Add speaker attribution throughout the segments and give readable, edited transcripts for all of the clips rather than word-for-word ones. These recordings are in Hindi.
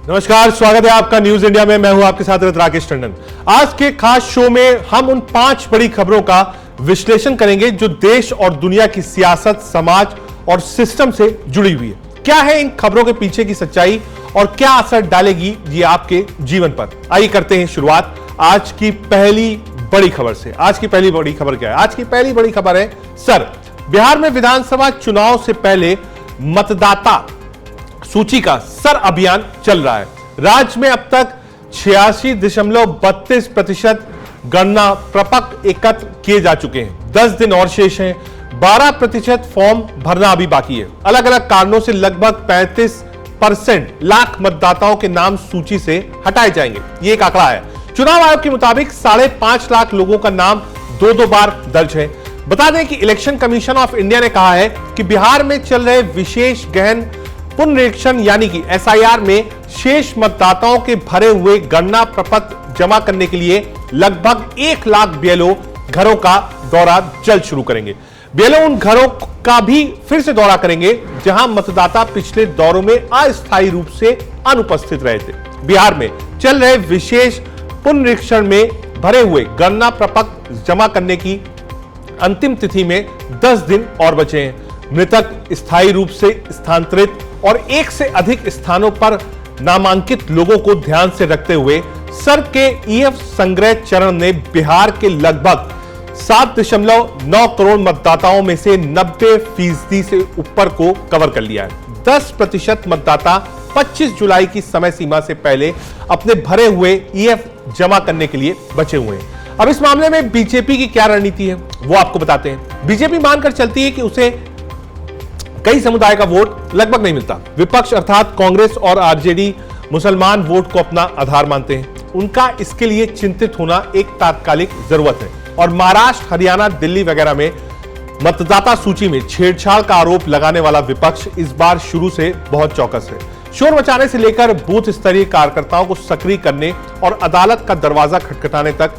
Speaker 1: नमस्कार, स्वागत है आपका न्यूज इंडिया में। मैं हूं आपके साथ राकेश टंडन। आज के खास शो में हम उन 5 बड़ी खबरों का विश्लेषण करेंगे जो देश और दुनिया की सियासत, समाज और सिस्टम से जुड़ी हुई है। क्या है इन खबरों के पीछे की सच्चाई और क्या असर डालेगी ये आपके जीवन पर। आइए करते हैं शुरुआत आज की पहली बड़ी खबर से। आज की पहली बड़ी खबर क्या है? आज की पहली बड़ी खबर है सर, बिहार में विधानसभा चुनाव से पहले मतदाता सूची का सर अभियान चल रहा है। राज्य में अब तक 86.32% गणना प्रपत्र एकत्र किए जा चुके हैं। 10 दिन और शेष हैं। 12% फॉर्म भरना अभी बाकी है। अलग अलग कारणों से लगभग 35% लाख मतदाताओं के नाम सूची से हटाए जाएंगे। ये एक आंकड़ा है। चुनाव आयोग के मुताबिक 5.5 लाख लोगों का नाम 2 बार दर्ज है। बता दें कि इलेक्शन कमीशन ऑफ इंडिया ने कहा है कि बिहार में चल रहे विशेष गहन पुनरीक्षण यानी कि एसआईआर में शेष मतदाताओं के भरे हुए गणना प्रपत्र जमा करने के लिए लगभग 1 लाख बीएलओ घरों का दौरा जल्द शुरू करेंगे। बीएलओ उन घरों का भी फिर से दौरा करेंगे जहां मतदाता पिछले दौरों में अस्थायी रूप से अनुपस्थित रहे थे। बिहार में चल रहे विशेष पुनरीक्षण में भरे हुए गणना प्रपत्र जमा करने की अंतिम तिथि में 10 दिन और बचे हैं। मृतक स्थायी रूप से स्थानांतरित और 1 से अधिक स्थानों पर नामांकित लोगों को ध्यान से रखते हुए सर के ईएफ संग्रह चरण ने बिहार के लगभग 7.9 करोड़ मतदाताओं में से 90% से ऊपर को कवर कर लिया है। 10% मतदाता 25 जुलाई की समय सीमा से पहले अपने भरे हुए ईएफ जमा करने के लिए बचे हुए हैं। अब इस मामले में बीजेपी की क्या रणनीति है वो आपको बताते हैं। बीजेपी मानकर चलती है कि उसे कई समुदाय का वोट लगभग नहीं मिलता। विपक्ष अर्थात कांग्रेस और आरजेडी मुसलमान वोट को अपना आधार मानते हैं। उनका इसके लिए चिंतित होना एक तात्कालिक जरूरत है। और महाराष्ट्र, हरियाणा, दिल्ली वगैरह में मतदाता सूची में छेड़छाड़ का आरोप लगाने वाला विपक्ष इस बार शुरू से बहुत चौकस है। शोर मचाने से लेकर बूथ स्तरीय कार्यकर्ताओं को सक्रिय करने और अदालत का दरवाजा खटखटाने तक,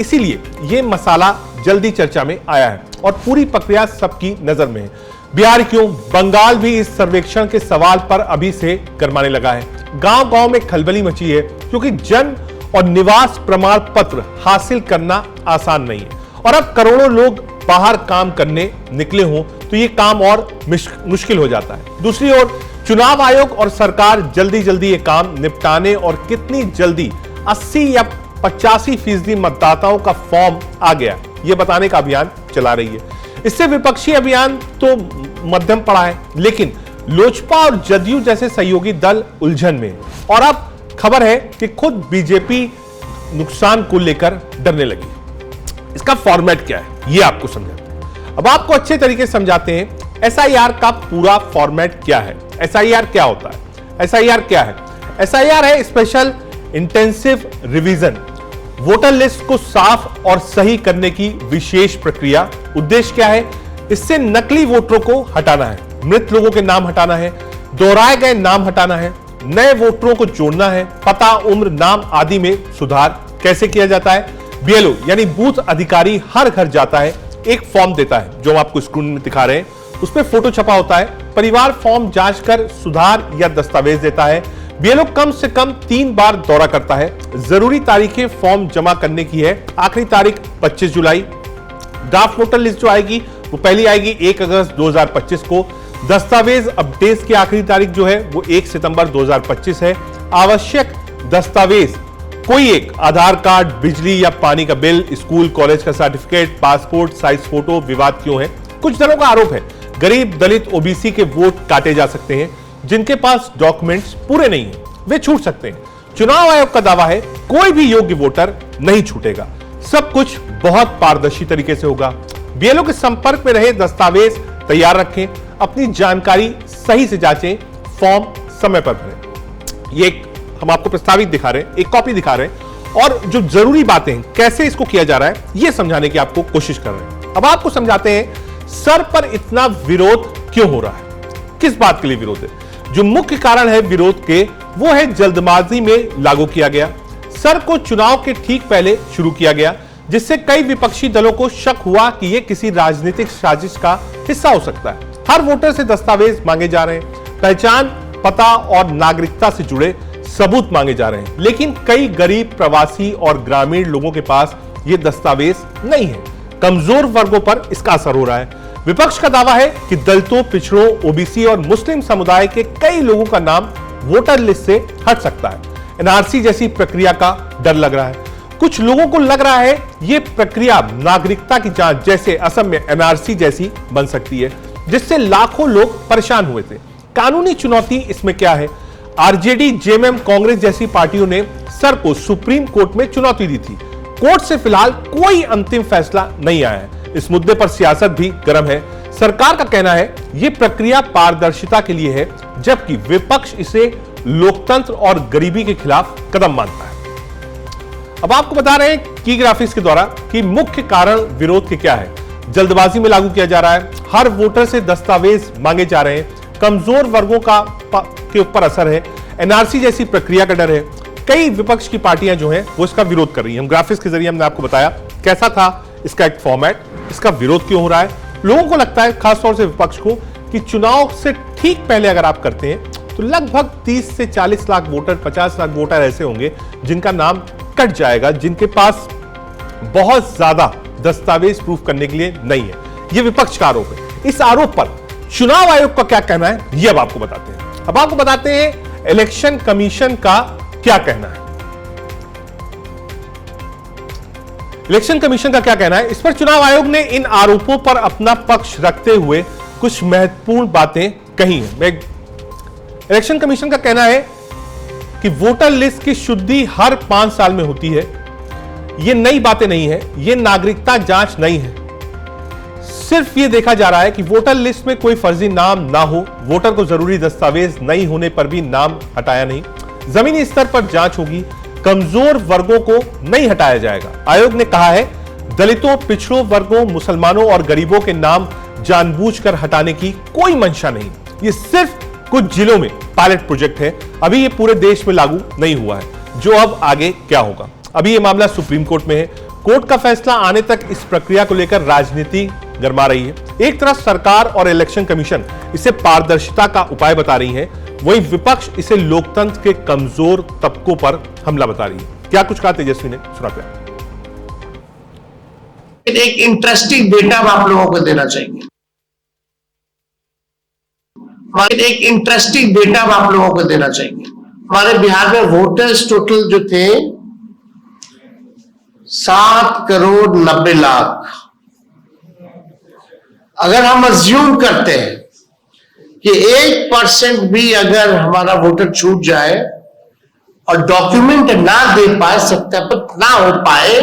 Speaker 1: इसीलिए यह मसाला जल्दी चर्चा में आया है और पूरी प्रक्रिया सबकी नजर में है। बिहार क्यों, बंगाल भी इस सर्वेक्षण के सवाल पर अभी से गरमाने लगा है। गांव-गांव में खलबली मची है क्योंकि जन्म और निवास प्रमाण पत्र हासिल करना आसान नहीं है और अब करोड़ों लोग बाहर काम करने निकले हों तो ये काम और मुश्किल हो जाता है। दूसरी ओर चुनाव आयोग और सरकार जल्दी जल्दी ये काम निपटाने और कितनी जल्दी 80 या 85% मतदाताओं का फॉर्म आ गया ये बताने का अभियान चला रही है। इससे विपक्षी अभियान तो मध्यम पड़ा है, लेकिन लोजपा और जदयू जैसे सहयोगी दल उलझन में। और अब खबर है कि खुद बीजेपी नुकसान को लेकर डरने लगी। इसका फॉर्मेट क्या है ये आपको समझाते हैं। अब आपको अच्छे तरीके से समझाते हैं एसआईआर का पूरा फॉर्मेट क्या है। एसआईआर क्या होता है? एसआईआर क्या है? एसआईआर है special intensive revision, voter list को साफ और सही करने की विशेष प्रक्रिया। उद्देश्य क्या है? इससे नकली वोटरों को हटाना है, मृत लोगों के नाम हटाना है, दोहराए गए नाम हटाना है, नए वोटरों को जोड़ना है, पता, उम्र, नाम आदि में सुधार। कैसे किया जाता है? बीएलओ यानी बूथ अधिकारी हर घर जाता है, एक फॉर्म देता है जो हम आपको स्क्रीन में दिखा रहे हैं, उसपे फोटो छपा होता है। परिवार फॉर्म जांच कर सुधार या दस्तावेज देता है। बीएलओ कम से कम 3 बार दौरा करता है। जरूरी तारीखें फॉर्म जमा करने की है। आखिरी तारीख 25 जुलाई। ड्राफ्ट वोटर लिस्ट जो आएगी वो पहली आएगी 1 अगस्त 2025 को। दस्तावेज अपडेट की आखिरी तारीख जो है वो 1 सितंबर 2025 है। आवश्यक दस्तावेज कोई एक, आधार कार्ड, बिजली या पानी का बिल, स्कूल कॉलेज का सर्टिफिकेट, पासपोर्ट साइज फोटो। विवाद क्यों है? कुछ दलों का आरोप है गरीब, दलित, ओबीसी के वोट काटे जा सकते हैं। जिनके पास डॉक्यूमेंट्स पूरे नहीं है वे छूट सकते हैं। चुनाव आयोग का दावा है कोई भी योग्य वोटर नहीं छूटेगा। सब कुछ बहुत पारदर्शी तरीके से होगा। बीएलओ के संपर्क में रहे, दस्तावेज तैयार रखें, अपनी जानकारी सही से जांचें, फॉर्म समय पर भरें। ये हम आपको प्रस्तावित दिखा रहे हैं, एक कॉपी दिखा रहे हैं और जो जरूरी बातें हैं कैसे इसको किया जा रहा है ये समझाने की आपको कोशिश कर रहे हैं। अब आपको समझाते हैं सर पर इतना विरोध क्यों हो रहा है, किस बात के लिए विरोध है। जो मुख्य कारण है विरोध के वो है जल्दबाजी में लागू किया गया। सर को चुनाव के ठीक पहले शुरू किया गया जिससे कई विपक्षी दलों को शक हुआ कि यह किसी राजनीतिक साजिश का हिस्सा हो सकता है। हर वोटर से दस्तावेज मांगे जा रहे हैं, पहचान, पता और नागरिकता से जुड़े सबूत मांगे जा रहे हैं, लेकिन कई गरीब, प्रवासी और ग्रामीण लोगों के पास ये दस्तावेज नहीं है। कमजोर वर्गों पर इसका असर हो रहा है। विपक्ष का दावा है कि दलितों, पिछड़ों, ओबीसी और मुस्लिम समुदाय के कई लोगों का नाम वोटर लिस्ट से हट सकता है। एनआरसी जैसी प्रक्रिया का डर लग रहा है। कुछ लोगों को लग रहा है यह प्रक्रिया नागरिकता की जांच जैसे असम में एनआरसी जैसी बन सकती है, जिससे लाखों लोग परेशान हुए थे। कानूनी चुनौती इसमें क्या है? आरजेडी, जेएमएम, कांग्रेस जैसी पार्टियों ने सर को सुप्रीम कोर्ट में चुनौती दी थी। कोर्ट से फिलहाल कोई अंतिम फैसला नहीं आया है। इस मुद्दे पर सियासत भी गर्म है। सरकार का कहना है यह प्रक्रिया पारदर्शिता के लिए है, जबकि विपक्ष इसे लोकतंत्र और गरीबी के खिलाफ कदम मानता है। अब आपको बता रहे हैं की ग्राफिक्स के द्वारा कि मुख्य कारण विरोध के क्या है। जल्दबाजी में लागू किया जा रहा है, हर वोटर से दस्तावेज मांगे जा रहे हैं, कमजोर वर्गों के ऊपर असर है, एनआरसी जैसी प्रक्रिया का डर है। कई विपक्ष की पार्टियां जो हैं वो इसका विरोध कर रही हैं। हम ग्राफिक्स के जरिए हमने आपको बताया कैसा था इसका एक फॉर्मेट, इसका विरोध क्यों हो रहा है। लोगों को लगता है, खासतौर से विपक्ष को, कि चुनाव से ठीक पहले अगर आप करते हैं तो लगभग 30 से 40 लाख वोटर, 50 लाख वोटर ऐसे होंगे जिनका नाम कट जाएगा, जिनके पास बहुत ज्यादा दस्तावेज प्रूफ करने के लिए नहीं है। यह विपक्ष का आरोप है। इस आरोप पर चुनाव आयोग का क्या कहना है, यह अब आपको बताते हैं। अब आपको बताते हैं इलेक्शन कमीशन का क्या कहना है। इलेक्शन कमीशन का क्या कहना है, इस पर चुनाव आयोग ने इन आरोपों पर अपना पक्ष रखते हुए कुछ महत्वपूर्ण बातें कही हैं। इलेक्शन कमीशन का कहना है कि वोटर लिस्ट की शुद्धि हर 5 साल में होती है। यह नई बातें नहीं है, यह नागरिकता जांच नहीं है। सिर्फ यह देखा जा रहा है कि वोटर लिस्ट में कोई फर्जी नाम ना हो, वोटर को जरूरी दस्तावेज नहीं होने पर भी नाम हटाया नहीं। जमीनी स्तर पर जांच होगी, कमजोर वर्गों को नहीं हटाया जाएगा। आयोग ने कहा है दलितों, पिछड़ों वर्गों, मुसलमानों और गरीबों के नाम जानबूझकर हटाने की कोई मंशा नहीं। यह सिर्फ कुछ जिलों में पायलट प्रोजेक्ट है, अभी यह पूरे देश में लागू नहीं हुआ है। जो अब आगे क्या होगा, अभी यह मामला सुप्रीम कोर्ट में है। कोर्ट का फैसला आने तक इस प्रक्रिया को लेकर राजनीति गरमा रही है। एक तरफ सरकार और इलेक्शन कमीशन इसे पारदर्शिता का उपाय बता रही है, वहीं विपक्ष इसे लोकतंत्र के कमजोर तबकों पर हमला बता रही है। क्या कुछ कहा तेजस्वी ने, सुनाते हैं।
Speaker 2: एक इंटरेस्टिंग डेटा आप लोगों को देना चाहिए। एक इंटरेस्टिंग डेटा आप लोगों को देना चाहिए। हमारे बिहार में वोटर्स टोटल जो थे 7,90,00,000। अगर हम अज्यूम करते हैं कि 1% भी अगर हमारा वोटर छूट जाए और डॉक्यूमेंट ना दे पाए, सत्यापित ना हो पाए,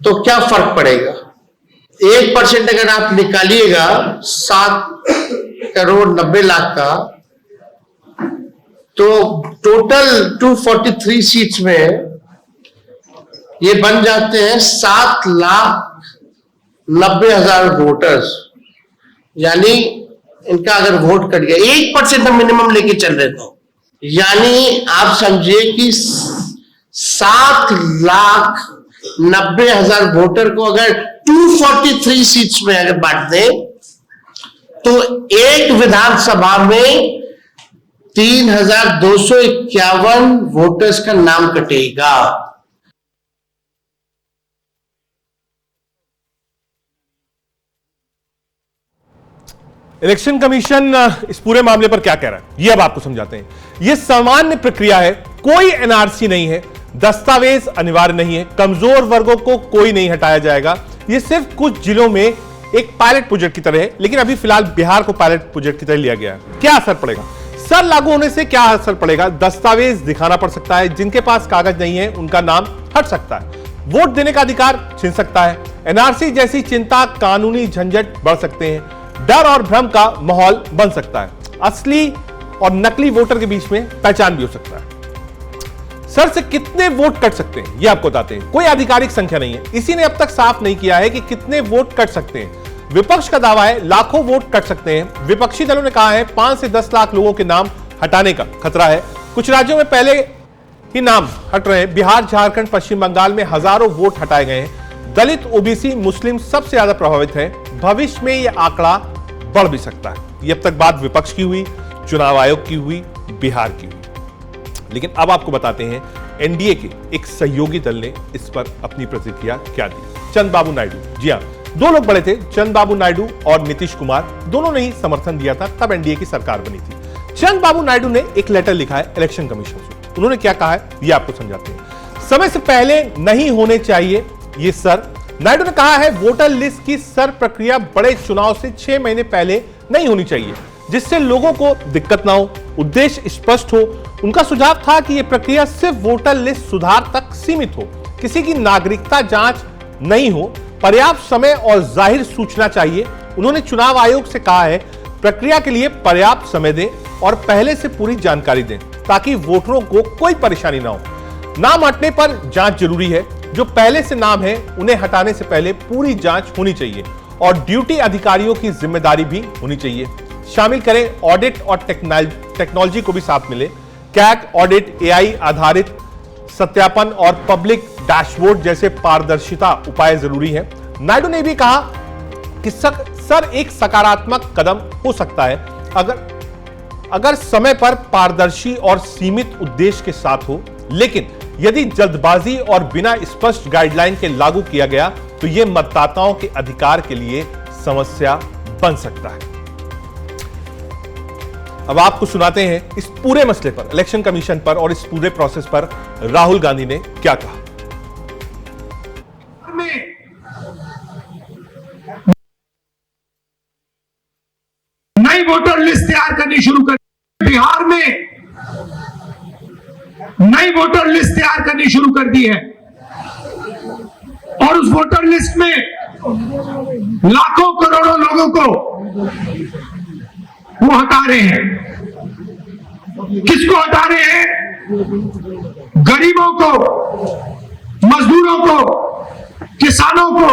Speaker 2: तो क्या फर्क पड़ेगा? 1% अगर आप निकालिएगा 7,90,00,000 का, तो टोटल 243 सीट्स में ये बन जाते हैं 7,90,000 वोटर्स। यानी इनका अगर वोट कट गया, 1% हम मिनिमम लेके चल रहे थे, यानी आप समझिए कि 7,90,000 वोटर को अगर 243 सीट्स में अगर बांट दें, तो एक विधानसभा में 3,251 वोटर्स का नाम कटेगा।
Speaker 1: इलेक्शन कमीशन इस पूरे मामले पर क्या कह रहा है, यह अब आपको समझाते हैं। यह सामान्य प्रक्रिया है, कोई एनआरसी नहीं है, दस्तावेज अनिवार्य नहीं है, कमजोर वर्गों को कोई नहीं हटाया जाएगा। यह सिर्फ कुछ जिलों में एक पायलट प्रोजेक्ट की तरह है, लेकिन अभी फिलहाल बिहार को पायलट प्रोजेक्ट की तरह लिया गया है। क्या असर पड़ेगा? सर लागू होने से क्या असर पड़ेगा? दस्तावेज दिखाना पड़ सकता है, जिनके पास कागज नहीं है उनका नाम हट सकता है, वोट देने का अधिकार छिन सकता है, एनआरसी जैसी चिंता, कानूनी झंझट बढ़ सकते हैं, डर और भ्रम का माहौल बन सकता है, असली और नकली वोटर के बीच में पहचान भी हो सकता है। सर से कितने वोट कट सकते हैं, यह आपको बताते हैं। कोई आधिकारिक संख्या नहीं है, इसी ने अब तक साफ नहीं किया है कि कितने वोट कट सकते हैं। विपक्ष का दावा है लाखों वोट कट सकते हैं। विपक्षी दलों ने कहा है 5 से 10 लाख लोगों के नाम हटाने का खतरा है। कुछ राज्यों में पहले ही नाम हट रहे हैं। बिहार, झारखंड, पश्चिम बंगाल में हजारों वोट हटाए गए हैं। दलित, ओबीसी, मुस्लिम सबसे ज्यादा प्रभावित हैं। भविष्य में यह आंकड़ा बढ़ भी सकता है। ये अब तक बात विपक्ष की हुई, चुनाव आयोग की हुई, बिहार की हुई। लेकिन अब आपको बताते हैं एनडीए के एक सहयोगी दल ने इस पर अपनी प्रतिक्रिया क्या दी। चंद्रबाबू नायडू, जी हां, दो लोग बड़े थे, चंद्रबाबू नायडू और नीतीश कुमार, दोनों ने ही समर्थन दिया था, तब एनडीए की सरकार बनी थी। चंद्रबाबू नायडू ने एक लेटर लिखा है इलेक्शन कमीशन से। उन्होंने क्या कहा है ये आपको समझाते हैं। समय से पहले नहीं होने चाहिए ये सर। नायडू ने कहा है वोटर लिस्ट की सर प्रक्रिया बड़े चुनाव से 6 महीने पहले नहीं होनी चाहिए, जिससे लोगों को दिक्कत ना हो, उद्देश्य स्पष्ट हो। उनका सुझाव था कि यह प्रक्रिया सिर्फ वोटर लिस्ट सुधार तक सीमित हो, किसी की नागरिकता जांच नहीं हो, पर्याप्त समय और जाहिर सूचना चाहिए। उन्होंने चुनाव आयोग से कहा है प्रक्रिया के लिए पर्याप्त समय दें और पहले से पूरी जानकारी दें ताकि वोटरों को कोई परेशानी ना हो। नाम हटने पर जांच जरूरी है, जो पहले से नाम है उन्हें हटाने से पहले पूरी जांच होनी चाहिए और ड्यूटी अधिकारियों की जिम्मेदारी भी होनी चाहिए। शामिल करें ऑडिट और टेक्नोलॉजी को भी साथ मिले। कैग ऑडिट, एआई आधारित सत्यापन और पब्लिक डैशबोर्ड जैसे पारदर्शिता उपाय जरूरी है। नायडू ने भी कहा कि सर एक सकारात्मक कदम हो सकता है अगर समय पर पारदर्शी और सीमित उद्देश्य के साथ हो, लेकिन यदि जल्दबाजी और बिना स्पष्ट गाइडलाइन के लागू किया गया तो यह मतदाताओं के अधिकार के लिए समस्या बन सकता है। अब आपको सुनाते हैं इस पूरे मसले पर, इलेक्शन कमीशन पर और इस पूरे प्रोसेस पर राहुल गांधी ने क्या कहा।
Speaker 3: नई वोटर लिस्ट तैयार करनी शुरू कर, बिहार में नई वोटर लिस्ट तैयार करनी शुरू कर दी है और उस वोटर लिस्ट में लाखों करोड़ों लोगों को वो हटा रहे हैं। किसको हटा रहे हैं? गरीबों को, मजदूरों को, किसानों को,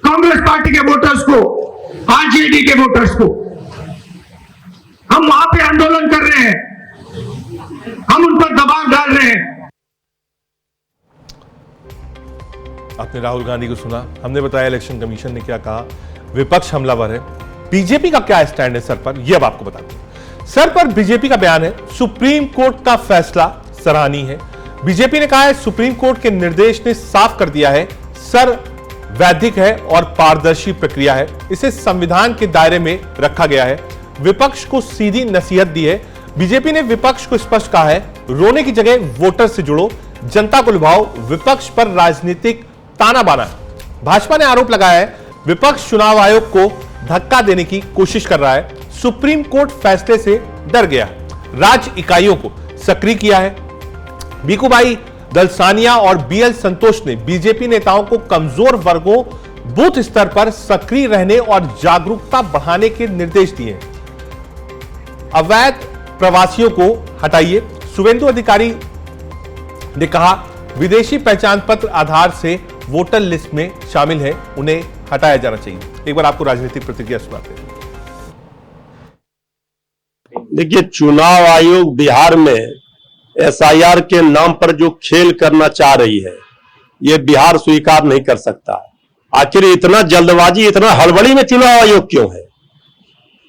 Speaker 3: कांग्रेस पार्टी के वोटर्स को, आरजेडी के वोटर्स को। हम वहां पे आंदोलन कर रहे हैं, हम उन पर दबाव डाल रहे हैं।
Speaker 1: आपने राहुल गांधी को सुना, हमने बताया इलेक्शन कमीशन ने क्या कहा। विपक्ष हमलावर है। बीजेपी का क्या स्टैंड है सर पर, यह अब आपको बताते हैं। सर पर बीजेपी का बयान है, सुप्रीम कोर्ट का फैसला सराहनीय है। बीजेपी ने कहा है सुप्रीम कोर्ट के निर्देश ने साफ कर दिया है सर वैधिक है और पारदर्शी प्रक्रिया है, इसे संविधान के दायरे में रखा गया है। विपक्ष को सीधी नसीहत दी है। बीजेपी ने विपक्ष को स्पष्ट कहा है रोने की जगह वोटर से जुड़ो, जनता को लुभाओ। विपक्ष पर राजनीतिक ताना बाना। भाजपा ने आरोप लगाया है विपक्ष चुनाव आयोग को धक्का देने की कोशिश कर रहा है, सुप्रीम कोर्ट फैसले से डर गया, राज्य इकाइयों को सक्रिय किया है। बीकूबाई दलसानिया और बीएल संतोष ने बीजेपी नेताओं को कमजोर वर्गों बूथ स्तर पर सक्रिय रहने और जागरूकता बढ़ाने के निर्देश दिए। अवैध प्रवासियों को हटाइए। शुभेंदु अधिकारी ने कहा विदेशी पहचान पत्र आधार से वोटर लिस्ट में शामिल है, उन्हें हटाया जाना चाहिए। एक बार आपको राजनीतिक प्रतिक्रिया सुनाते हैं।
Speaker 4: देखिए, चुनाव आयोग बिहार में एसआईआर के नाम पर जो खेल करना चाह रही है, ये बिहार स्वीकार नहीं कर सकता। आखिर इतना जल्दबाजी, इतना हड़बड़ी में चुनाव आयोग क्यों है?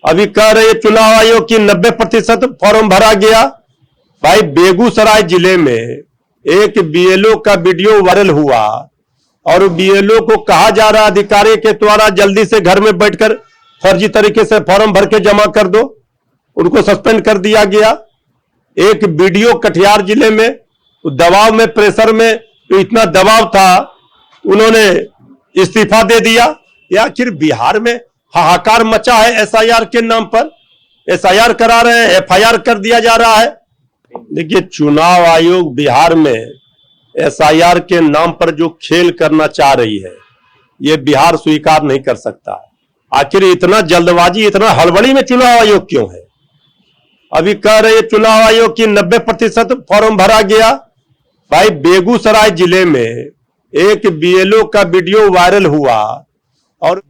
Speaker 4: अभी कह रहे चुनाव आयोग की 90% फॉर्म भरा गया। भाई, बेगूसराय जिले में एक बीएलओ का वीडियो वायरल हुआ और बीएलओ को कहा जा रहा अधिकारी के द्वारा जल्दी से घर में बैठकर फर्जी तरीके से फॉर्म भर के जमा कर दो, उनको सस्पेंड कर दिया गया। एक वीडियो कटिहार जिले में दबाव में, प्रेशर में, तो इतना दबाव था उन्होंने इस्तीफा दे दिया। या आखिर बिहार में हाहाकार मचा है एसआईआर के नाम पर, एसआईआर करा रहे हैं, एफआईआर कर दिया जा रहा है। देखिए, चुनाव आयोग बिहार में एसआईआर के नाम पर जो खेल करना चाह रही है, ये बिहार स्वीकार नहीं कर सकता। आखिर इतना जल्दबाजी, इतना हड़बड़ी में चुनाव आयोग क्यों है? अभी कह रहे चुनाव आयोग की 90% फॉर्म भरा गया। भाई, बेगूसराय जिले में एक बीएलओ का वीडियो वायरल हुआ और